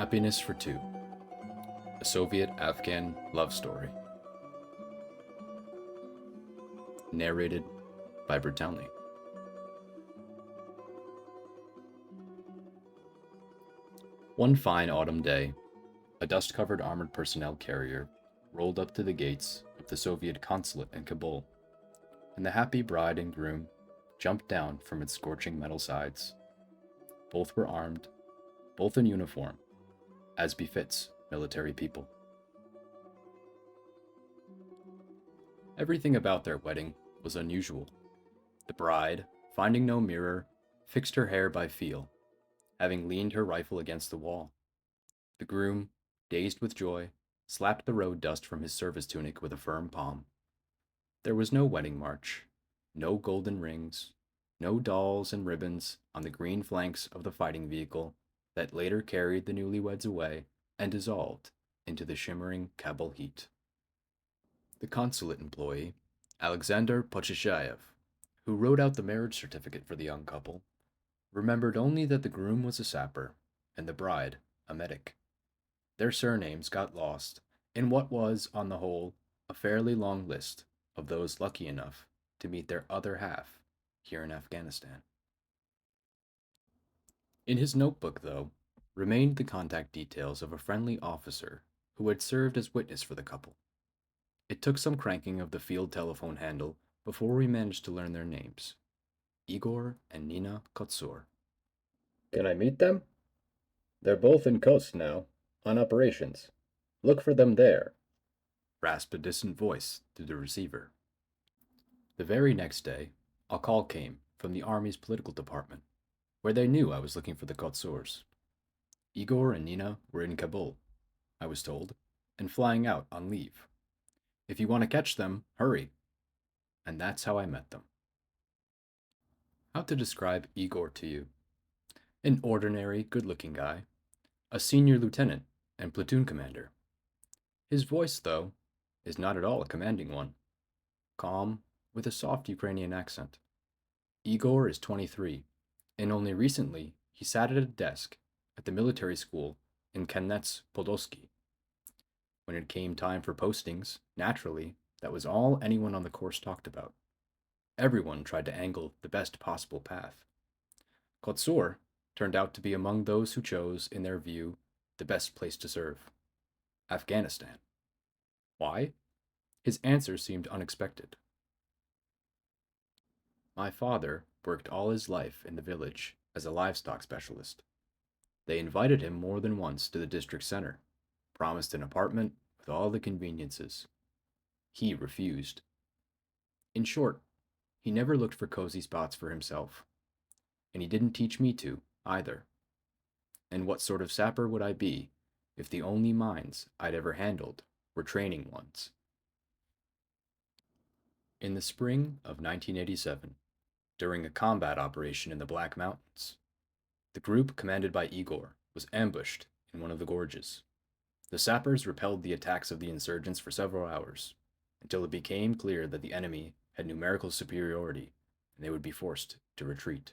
Happiness for Two, a Soviet-Afghan love story. Narrated by Bertelny. One fine autumn day, a dust-covered armored personnel carrier rolled up to the gates of the Soviet consulate in Kabul, and the happy bride and groom jumped down from its scorching metal sides. Both were armed, both in uniform, as befits military people. Everything about their wedding was unusual. The bride, finding no mirror, fixed her hair by feel, having leaned her rifle against the wall. The groom, dazed with joy, slapped the road dust from his service tunic with a firm palm. There was no wedding march, no golden rings, no dolls and ribbons on the green flanks of the fighting vehicle that later carried the newlyweds away and dissolved into the shimmering Kabul heat. The consulate employee, Alexander Pocheshayev, who wrote out the marriage certificate for the young couple, remembered only that the groom was a sapper and the bride a medic. Their surnames got lost in what was, on the whole, a fairly long list of those lucky enough to meet their other half here in Afghanistan. In his notebook, though, remained the contact details of a friendly officer who had served as witness for the couple. It took some cranking of the field telephone handle before we managed to learn their names: Igor and Nina Kotsur. Can I meet them? They're both in Kost now, on operations. Look for them there. Rasped a distant voice through the receiver. The very next day, a call came from the Army's political department, where they knew I was looking for the Kotsurs. Igor and Nina were in Kabul, I was told, and flying out on leave. If you want to catch them, hurry. And that's how I met them. How to describe Igor to you? An ordinary, good-looking guy, a senior lieutenant and platoon commander. His voice, though, is not at all a commanding one. Calm, with a soft Ukrainian accent. Igor is 23, and only recently he sat at a desk at the military school in Kamennets-Podolsky. When it came time for postings, naturally, that was all anyone on the course talked about. Everyone tried to angle the best possible path. Kotsur turned out to be among those who chose, in their view, the best place to serve: Afghanistan. Why? His answer seemed unexpected. My father worked all his life in the village as a livestock specialist. They invited him more than once to the district center, promised an apartment with all the conveniences. He refused. In short, he never looked for cozy spots for himself, and he didn't teach me to, either. And what sort of sapper would I be if the only mines I'd ever handled were training ones? In the spring of 1987, during a combat operation in the Black Mountains, the group commanded by Igor was ambushed in one of the gorges. The sappers repelled the attacks of the insurgents for several hours, until it became clear that the enemy had numerical superiority and they would be forced to retreat.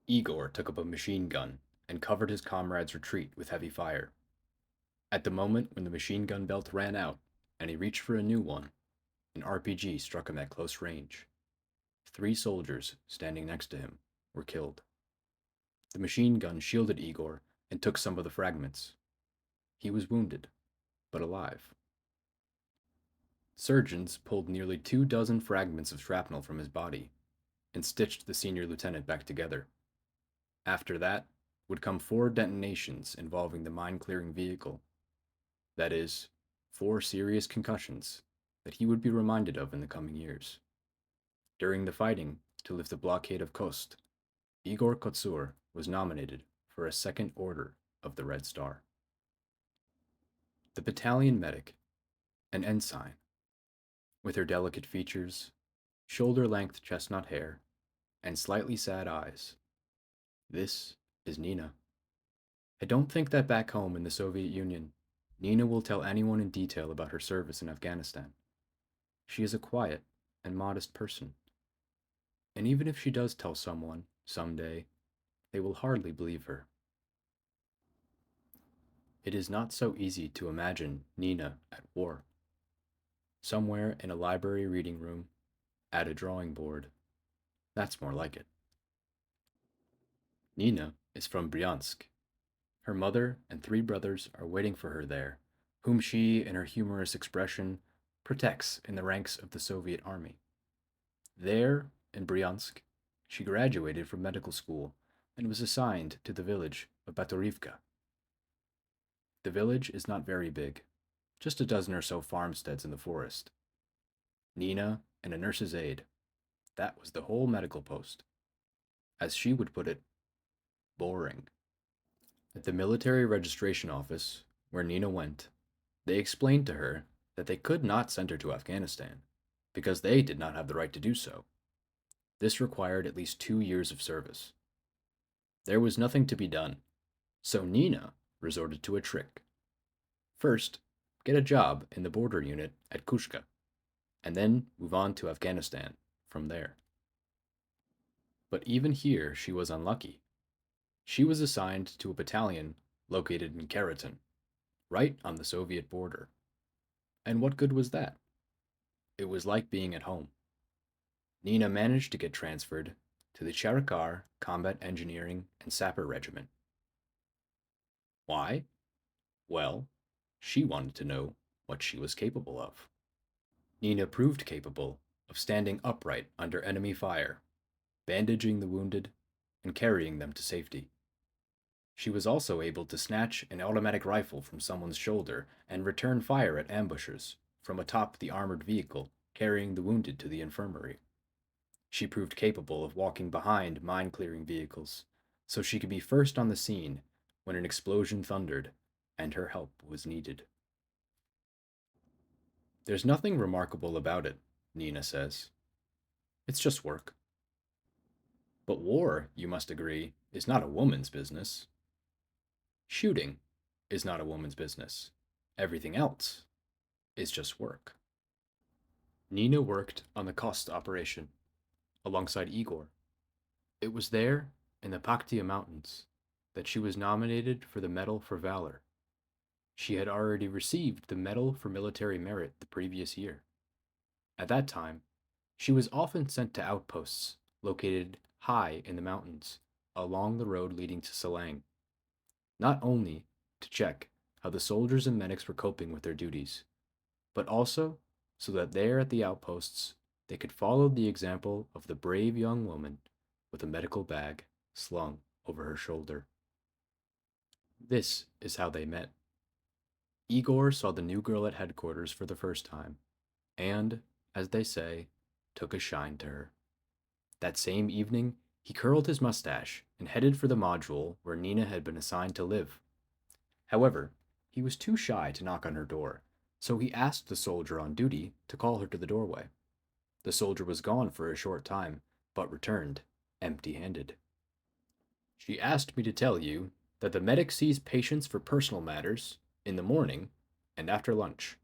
Igor took up a machine gun and covered his comrades' retreat with heavy fire. At the moment when the machine gun belt ran out and he reached for a new one, an RPG struck him at close range. 3 soldiers standing next to him were killed. The machine gun shielded Igor and took some of the fragments. He was wounded, but alive. Surgeons pulled nearly 24 fragments of shrapnel from his body and stitched the senior lieutenant back together. After that would come 4 detonations involving the mine-clearing vehicle. That is, 4 serious concussions that he would be reminded of in the coming years. During the fighting to lift the blockade of Khost, Igor Kotsur was nominated for a 2nd Order of the Red Star. The battalion medic, an ensign, with her delicate features, shoulder-length chestnut hair, and slightly sad eyes. This is Nina. I don't think that back home in the Soviet Union, Nina will tell anyone in detail about her service in Afghanistan. She is a quiet and modest person. And even if she does tell someone, someday, they will hardly believe her. It is not so easy to imagine Nina at war, somewhere in a library reading room, at a drawing board. That's more like it. Nina is from Bryansk. Her mother and three brothers are waiting for her there, whom she, in her humorous expression, protects in the ranks of the Soviet army. There, in Bryansk, she graduated from medical school and was assigned to the village of Batorivka. The village is not very big, just a dozen or so farmsteads in the forest. Nina and a nurse's aide. That was the whole medical post. As she would put it, boring. At the military registration office, where Nina went, they explained to her that they could not send her to Afghanistan because they did not have the right to do so. This required at least 2 years of service. There was nothing to be done, so Nina resorted to a trick. First, get a job in the border unit at Kushka, and then move on to Afghanistan from there. But even here she was unlucky. She was assigned to a battalion located in Keratin, right on the Soviet border. And what good was that? It was like being at home. Nina managed to get transferred to the Charikar Combat Engineering and Sapper Regiment. Why? Well, she wanted to know what she was capable of. Nina proved capable of standing upright under enemy fire, bandaging the wounded, and carrying them to safety. She was also able to snatch an automatic rifle from someone's shoulder and return fire at ambushers from atop the armored vehicle carrying the wounded to the infirmary. She proved capable of walking behind mine clearing vehicles, so she could be first on the scene when an explosion thundered and her help was needed. There's nothing remarkable about it, Nina says. It's just work. But war, you must agree, is not a woman's business. Shooting is not a woman's business. Everything else is just work. Nina worked on the Kost operation alongside Igor. It was there, in the Paktia Mountains, that she was nominated for the Medal for Valor. She had already received the Medal for Military Merit the previous year. At that time, she was often sent to outposts located high in the mountains along the road leading to Salang, not only to check how the soldiers and medics were coping with their duties, but also so that there at the outposts they could follow the example of the brave young woman with a medical bag slung over her shoulder. This is how they met. Igor saw the new girl at headquarters for the first time, and, as they say, took a shine to her. That same evening, he curled his mustache and headed for the module where Nina had been assigned to live. However, he was too shy to knock on her door, so he asked the soldier on duty to call her to the doorway. The soldier was gone for a short time, but returned, empty-handed. She asked me to tell you that the medic sees patients for personal matters in the morning and after lunch.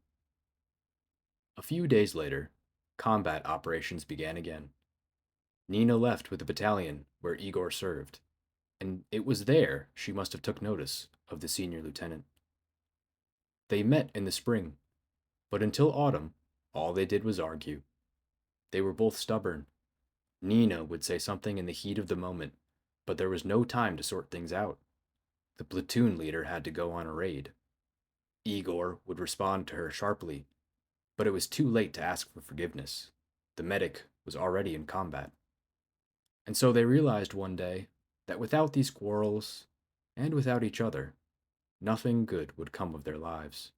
A few days later, combat operations began again. Nina left with the battalion where Igor served, and it was there she must have took notice of the senior lieutenant. They met in the spring, but until autumn, all they did was argue. They were both stubborn. Nina would say something in the heat of the moment, but there was no time to sort things out. The platoon leader had to go on a raid. Igor would respond to her sharply, but it was too late to ask for forgiveness. The medic was already in combat. And so they realized one day that without these quarrels, and without each other, nothing good would come of their lives.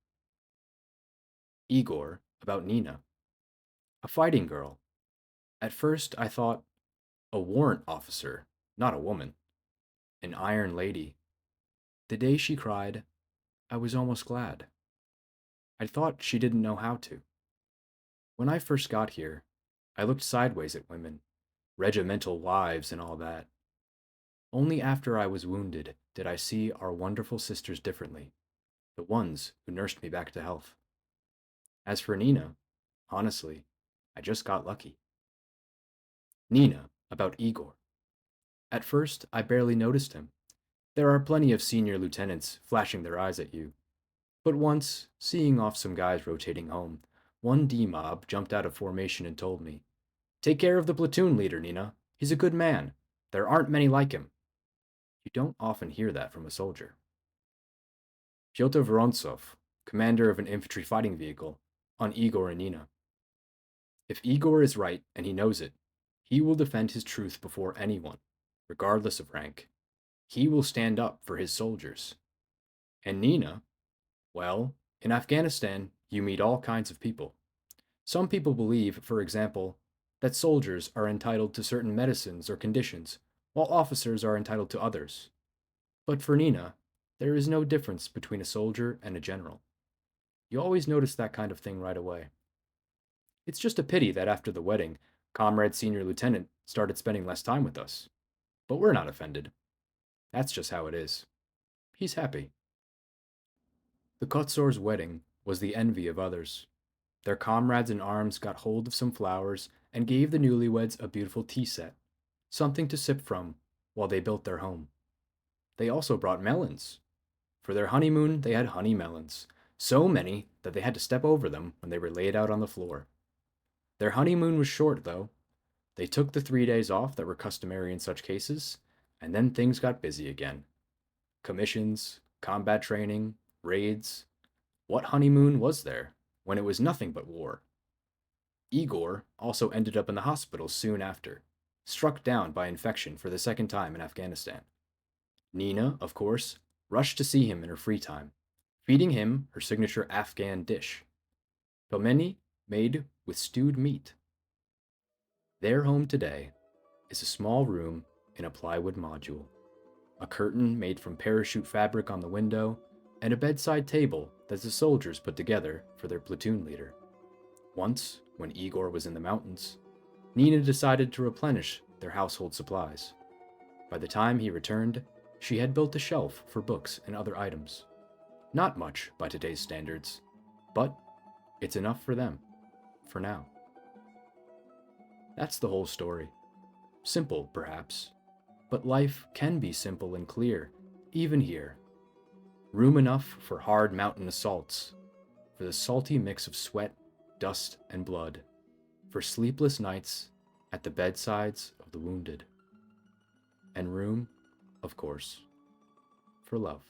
Igor, about Nina. A fighting girl. At first I thought, a warrant officer, not a woman. An iron lady. The day she cried, I was almost glad. I thought she didn't know how to. When I first got here, I looked sideways at women, regimental wives and all that. Only after I was wounded did I see our wonderful sisters differently, the ones who nursed me back to health. As for Nina, honestly, I just got lucky. Nina, about Igor. At first, I barely noticed him. There are plenty of senior lieutenants flashing their eyes at you. But once, seeing off some guys rotating home, one D-mob jumped out of formation and told me, "Take care of the platoon leader, Nina. He's a good man. There aren't many like him." You don't often hear that from a soldier. Pyotr Vorontsov, commander of an infantry fighting vehicle, on Igor and Nina. If Igor is right and he knows it, he will defend his truth before anyone, regardless of rank. He will stand up for his soldiers. And Nina, well, in Afghanistan, you meet all kinds of people. Some people believe, for example, that soldiers are entitled to certain medicines or conditions, while officers are entitled to others. But for Nina, there is no difference between a soldier and a general. You always notice that kind of thing right away. It's just a pity that after the wedding, Comrade Senior Lieutenant started spending less time with us. But we're not offended. That's just how it is. He's happy. The Kotzor's wedding was the envy of others. Their comrades in arms got hold of some flowers and gave the newlyweds a beautiful tea set, something to sip from while they built their home. They also brought melons. For their honeymoon, they had honey melons, so many that they had to step over them when they were laid out on the floor. Their honeymoon was short, though. They took the 3 days off that were customary in such cases, and then things got busy again. Commissions, combat training, raids. What honeymoon was there when it was nothing but war? Igor also ended up in the hospital soon after, struck down by infection for the second time in Afghanistan. Nina, of course, rushed to see him in her free time, feeding him her signature Afghan dish, pelmeni made with stewed meat. Their home today is a small room in a plywood module, a curtain made from parachute fabric on the window, and a bedside table that the soldiers put together for their platoon leader. Once, when Igor was in the mountains, Nina decided to replenish their household supplies. By the time he returned, she had built a shelf for books and other items. Not much by today's standards, but it's enough for them, for now. That's the whole story. Simple, perhaps, but life can be simple and clear, even here. Room enough for hard mountain assaults, for the salty mix of sweat, dust, and blood, for sleepless nights at the bedsides of the wounded. And room, of course, for love.